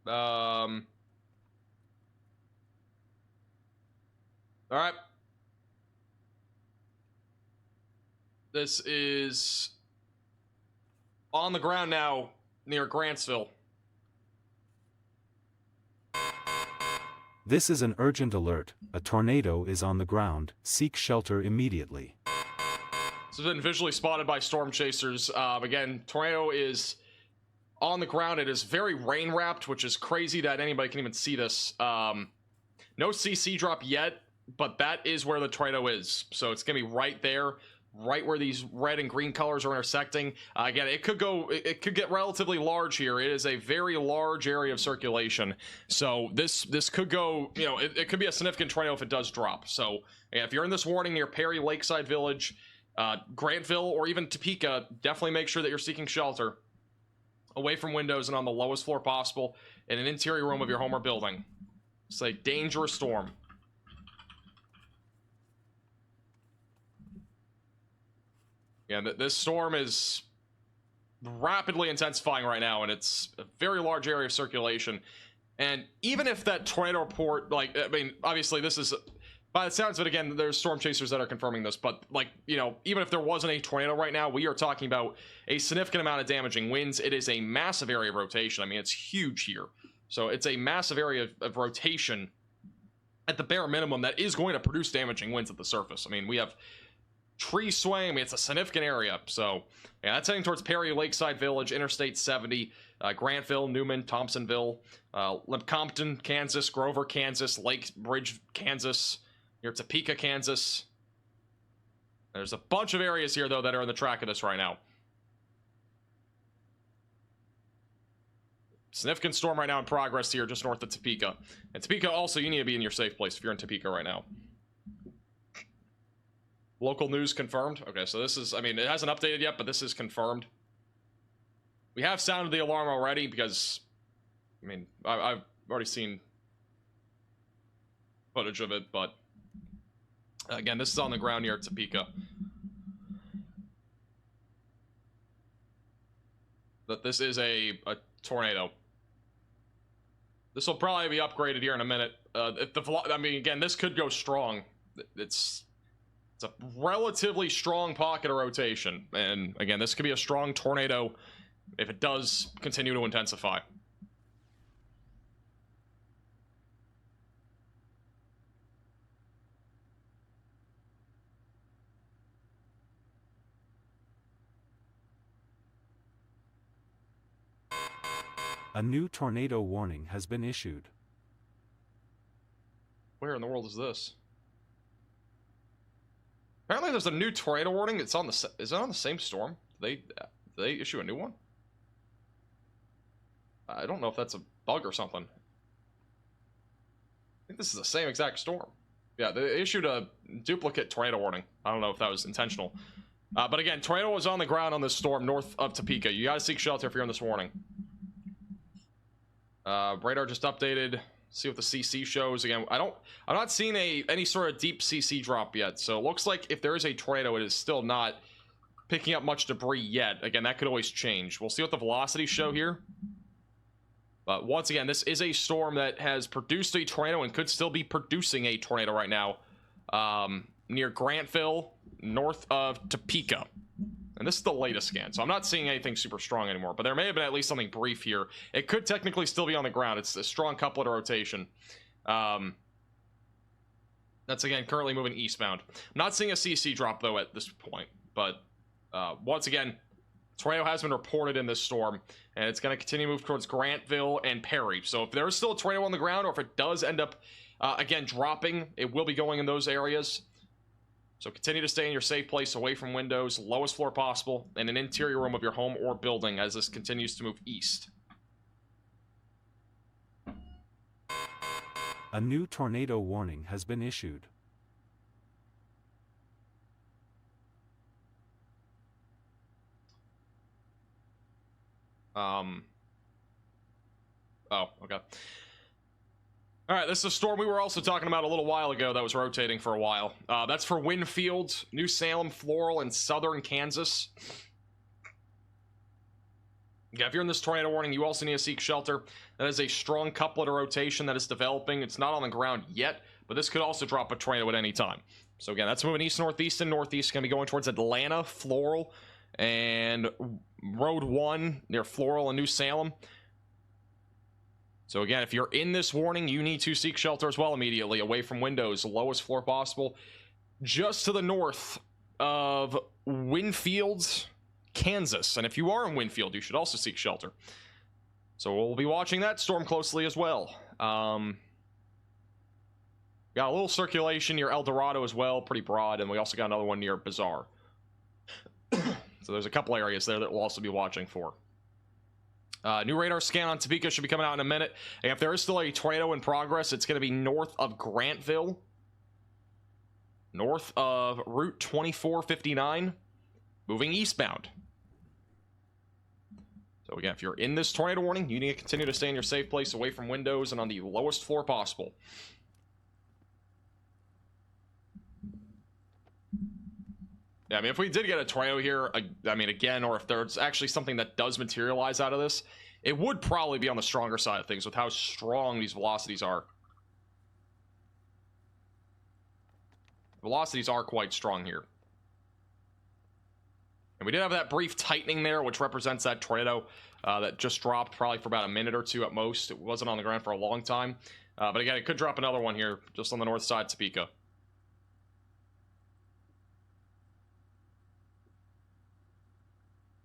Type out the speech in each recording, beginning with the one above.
All right. This is on the ground now near Grantsville. This is an urgent alert. A tornado is on the ground. Seek shelter immediately. This has been visually spotted by storm chasers. Again, tornado is on the ground. It is very rain wrapped, which is crazy that anybody can even see this. No CC drop yet, but that is where the tornado is. So it's gonna be right there, right where these red and green colors are intersecting. Again, it could get relatively large here. It is a very large area of circulation, so this could go, you know, it could be a significant tornado if it does drop. So yeah, if you're in this warning near Perry, Lakeside Village, Grantville, or even Topeka, definitely make sure that you're seeking shelter away from windows and on the lowest floor possible in an interior room of your home or building. It's a dangerous storm. Yeah, this storm is rapidly intensifying right now, and it's a very large area of circulation. And even if that tornado report, like, I mean, obviously this is, by the sounds of it, again, there's storm chasers that are confirming this, but, like, you know, even if there wasn't a tornado right now, we are talking about a significant amount of damaging winds. It is a massive area of rotation. I mean, it's huge here. So it's a massive area of rotation at the bare minimum that is going to produce damaging winds at the surface. I mean, we have tree swaying. I mean, it's a significant area. So yeah, that's heading towards Perry, Lakeside Village, Interstate 70, Grantville, Newman, Thompsonville, Compton, Kansas, Grover, Kansas, Lake Bridge, Kansas, near Topeka, Kansas. There's a bunch of areas here, though, that are in the track of this right now. Significant storm right now in progress here just north of Topeka. And Topeka also, you need to be in your safe place if you're in Topeka right now. Local news confirmed. Okay, so this is, I mean, it hasn't updated yet, but this is confirmed. We have sounded the alarm already because, I mean, I've already seen footage of it, but again, this is on the ground near Topeka. That this is a tornado. This will probably be upgraded here in a minute. If the, I mean, again, this could go strong. It's a relatively strong pocket of rotation, and again, this could be a strong tornado if it does continue to intensify. A new tornado warning has been issued. Where in the world is this? Apparently there's a new tornado warning. It's on the, is it on the same storm? Did they issue a new one? I don't know if that's a bug or something. I think this is the same exact storm. Yeah, they issued a duplicate tornado warning. I don't know if that was intentional. But again, tornado was on the ground on this storm north of Topeka. You gotta seek shelter if you're in this warning. Radar just updated. See what the CC shows. Again, I'm not seeing any sort of deep CC drop yet. So it looks like if there is a tornado, it is still not picking up much debris yet. Again, that could always change. We'll see what the velocities show here. But once again, this is a storm that has produced a tornado and could still be producing a tornado right now. Near Grantville, north of Topeka. And this is the latest scan, so I'm not seeing anything super strong anymore, but there may have been at least something brief here. It could technically still be on the ground. It's a strong couplet of rotation. That's, again, currently moving eastbound. I'm not seeing a CC drop, though, at this point, but once again, tornado has been reported in this storm, and it's going to continue to move towards Grantville and Perry. So if there is still a tornado on the ground, or if it does end up, again, dropping, it will be going in those areas. So continue to stay in your safe place, away from windows, lowest floor possible, in an interior room of your home or building as this continues to move east. A new tornado warning has been issued. Oh, okay. Alright, this is a storm we were also talking about a little while ago that was rotating for a while. That's for Winfield, New Salem, Floral, and southern Kansas. Yeah, if you're in this tornado warning, you also need to seek shelter. That is a strong couplet of rotation that is developing. It's not on the ground yet, but this could also drop a tornado at any time. So again, that's moving east, northeast, and northeast. Going to be going towards Atlanta, Floral, and Road 1 near Floral and New Salem. So again, if you're in this warning, you need to seek shelter as well immediately, away from windows, lowest floor possible. Just to the north of Winfield, Kansas. And if you are in Winfield, you should also seek shelter. So we'll be watching that storm closely as well. Got a little circulation near El Dorado as well, pretty broad, and we also got another one near Bazaar. So there's a couple areas there that we'll also be watching for. New radar scan on Topeka should be coming out in a minute. And if there is still a tornado in progress, it's going to be north of Grantville, north of Route 2459, moving eastbound. So again, if you're in this tornado warning, you need to continue to stay in your safe place, away from windows and on the lowest floor possible. Yeah, I mean, if we did get a tornado here, I mean, again, or if there's actually something that does materialize out of this, it would probably be on the stronger side of things with how strong these velocities are. Velocities are quite strong here. And we did have that brief tightening there, which represents that tornado that just dropped probably for about a minute or two at most. It wasn't on the ground for a long time. But again, it could drop another one here just on the north side of Topeka.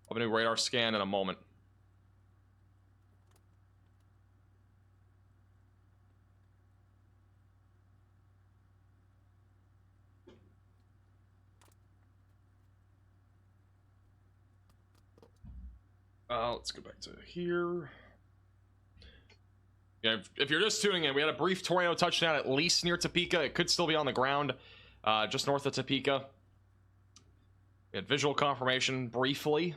I'll have a new radar scan in a moment. Let's go back to here. Yeah, if you're just tuning in, we had a brief tornado touchdown at least near Topeka. It could still be on the ground just north of Topeka. We had visual confirmation briefly.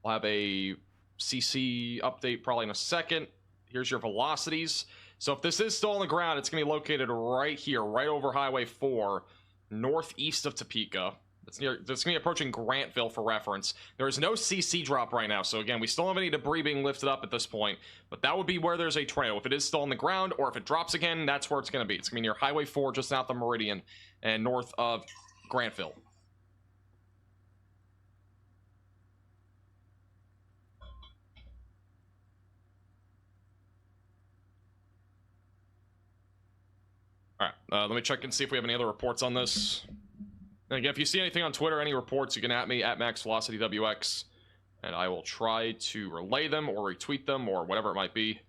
We'll have a CC update probably in a second. Here's your velocities. So if this is still on the ground, it's going to be located right here, right over Highway 4, northeast of Topeka. That's going to be approaching Grantville for reference. There is no CC drop right now. So again, we still don't have any debris being lifted up at this point. But that would be where there's a tornado. If it is still on the ground, or if it drops again, that's where it's going to be. It's going to be near Highway 4, just south of Meridian, and north of Grantville. Alright, let me check and see if we have any other reports on this. And again, if you see anything on Twitter, any reports, you can at me, at MaxVelocityWX, and I will try to relay them or retweet them or whatever it might be.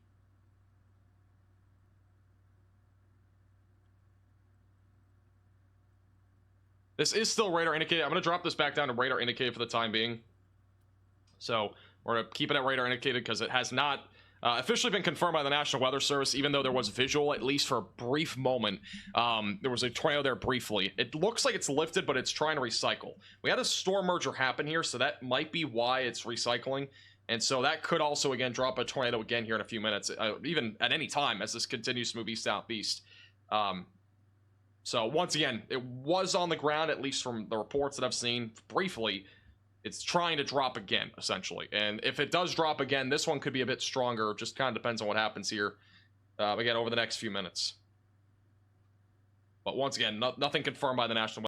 This is still radar indicated. I'm going to drop this back down to radar indicated for the time being. So we're going to keep it at radar indicated because it has not officially been confirmed by the National Weather Service, even though there was visual, at least for a brief moment. There was a tornado there briefly. It looks like it's lifted, but it's trying to recycle. We had a storm merger happen here, so that might be why it's recycling. And so that could also, again, drop a tornado again here in a few minutes, even at any time as this continues to move east-southeast. So once again, it was on the ground, at least from the reports that I've seen briefly. It's trying to drop again, essentially. And if it does drop again, this one could be a bit stronger. Just kind of depends on what happens here, again, over the next few minutes. But once again, nothing confirmed by the National